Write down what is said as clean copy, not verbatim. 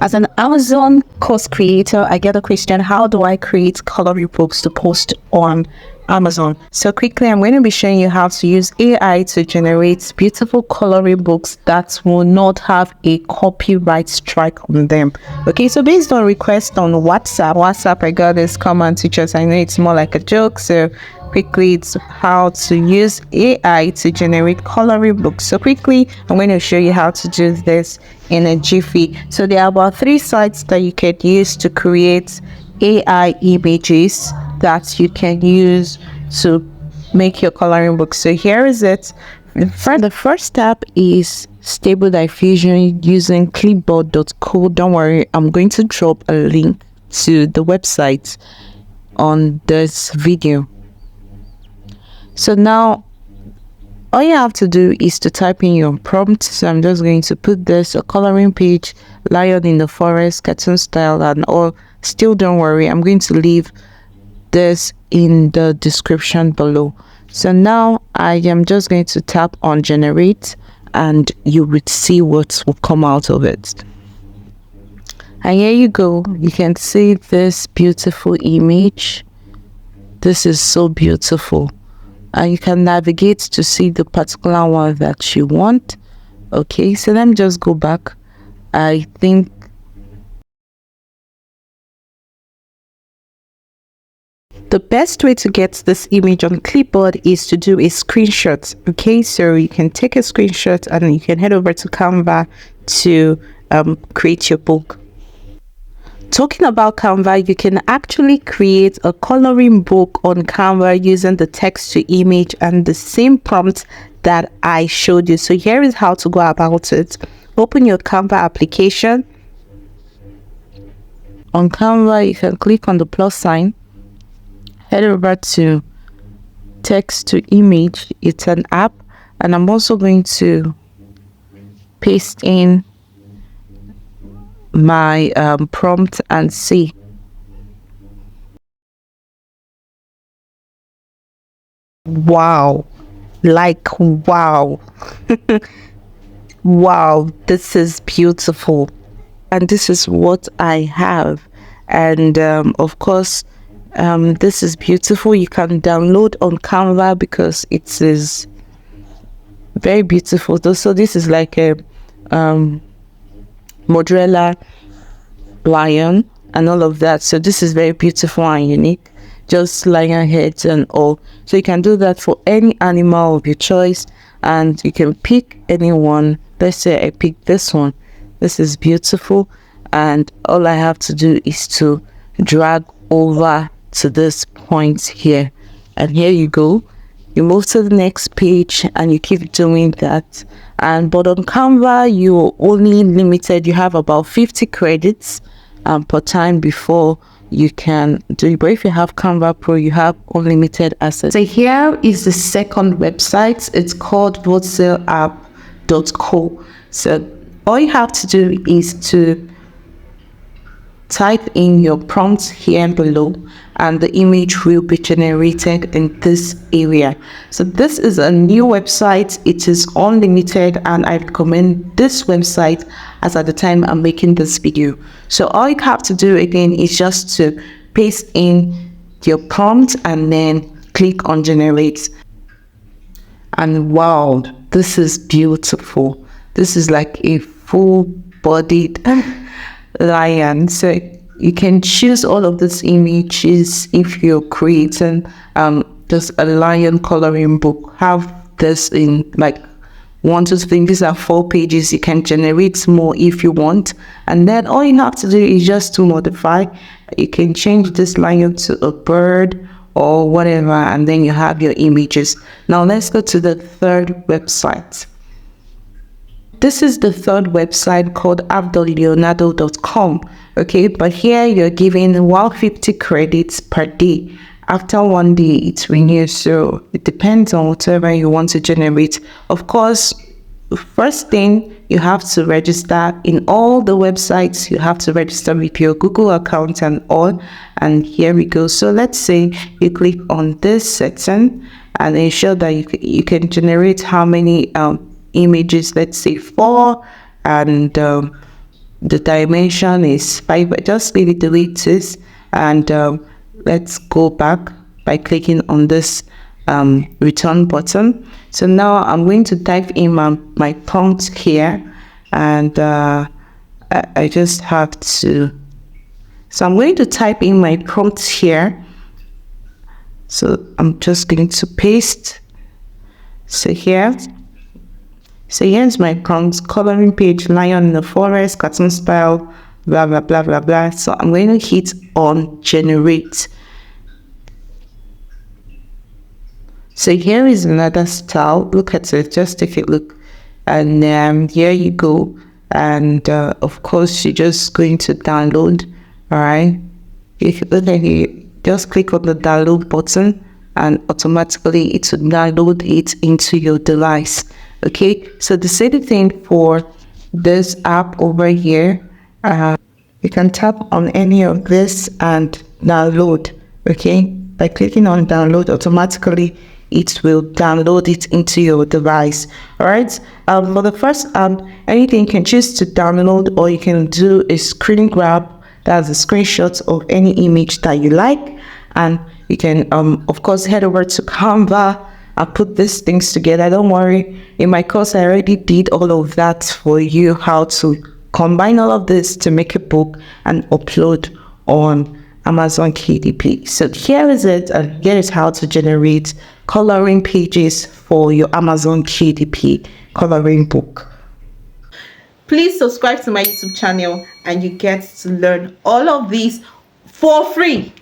As an Amazon course creator, I get a question: how do I create coloring books to post on Amazon? So quickly, I'm going to be showing you how to use AI to generate beautiful coloring books that will not have a copyright strike on them. Okay, so based on request on WhatsApp, I got this command teachers. I know it's more like a joke, so quickly, it's how to use AI to generate coloring books. So quickly, I'm going to show you how to do this in a jiffy. So there are about 3 sites that you can use to create AI images that you can use to make your coloring book. So here is it. The first step is stable diffusion using clipboard.co. Don't worry, I'm going to drop a link to the website on this video. So now all you have to do is to type in your prompt. So I'm just going to put this a coloring page, lion in the forest, cartoon style and all. Still don't worry, I'm going to leave this in the description below. So now I am just going to tap on generate and you would see what will come out of it. And here you go, you can see this beautiful image. This is so beautiful. And you can navigate to see the particular one that you want. Okay, so let me just go back. I think the best way to get this image on clipboard is to do a screenshot. Okay, so you can take a screenshot and you can head over to Canva to create your book. Talking about Canva, you can actually create a coloring book on Canva using the text to image and the same prompt that I showed you. So here is how to go about it. Open your Canva application. On Canva, you can click on the plus sign. Head over to text to image. It's an app, and I'm also going to paste in my prompt and see. Wow, like wow. Wow, this is beautiful, and this is what I have. And of course, this is beautiful. You can download on Canva because it is very beautiful. So this is like a modular lion and all of that. So this is very beautiful and unique, just lion heads and all. So you can do that for any animal of your choice, and you can pick anyone. Let's say I pick this one. This is beautiful, and all I have to do is to drag over to this point here, and here you go. You move to the next page and you keep doing that. But on Canva, you're only limited. You have about 50 credits per time before you can do it. But if you have Canva Pro, you have unlimited access. So here is the second website. It's called voxelapp.co. So all you have to do is to type in your prompt here below, and the image will be generated in this area. So this is a new website. It is unlimited, and I recommend this website as at the time I'm making this video. So all you have to do again is just to paste in your prompt and then click on generate. And wow, this is beautiful. This is like a full-bodied lion. So you can choose all of these images if you're creating just a lion coloring book. Have this in like 1 to 3. These are 4 pages. You can generate more if you want, and then all you have to do is just to modify. You can change this lion to a bird or whatever, and then you have your images. Now let's go to the third website. This is the third website called app.leonardo.com. Okay, but here you're giving 150 credits per day. After 1 day, it's renewed. So it depends on whatever you want to generate. Of course, first thing, you have to register in all the websites. You have to register with your Google account and all. And here we go. So let's say you click on this section and ensure that you can generate how many images, let's say 4, and the dimension is 5. Just leave it the way it is, and let's go back by clicking on this return button. So now I'm going to type in my prompt here, and I just have to. So I'm going to type in my prompt here. So I'm just going to paste. So here's my prompt: coloring page, lion in the forest, cartoon style, blah blah blah blah blah. So I'm going to hit on generate. So here is another style. Look at it, just take a look, and here you go. And of course, you're just going to download. All right, if you look at it, just click on the download button, and automatically it will download it into your device. Okay, so the same thing for this app over here. You can tap on any of this and download. Okay, by clicking on download, automatically it will download it into your device. All right, for the first app, anything you can choose to download, or you can do a screen grab. That's a screenshot of any image that you like, and you can of course head over to Canva and put these things together. Don't worry, in my course I already did all of that for you, how to combine all of this to make a book and upload on Amazon KDP. So here is it, and here is how to generate coloring pages for your Amazon KDP coloring book. Please subscribe to my YouTube channel, and you get to learn all of these for free.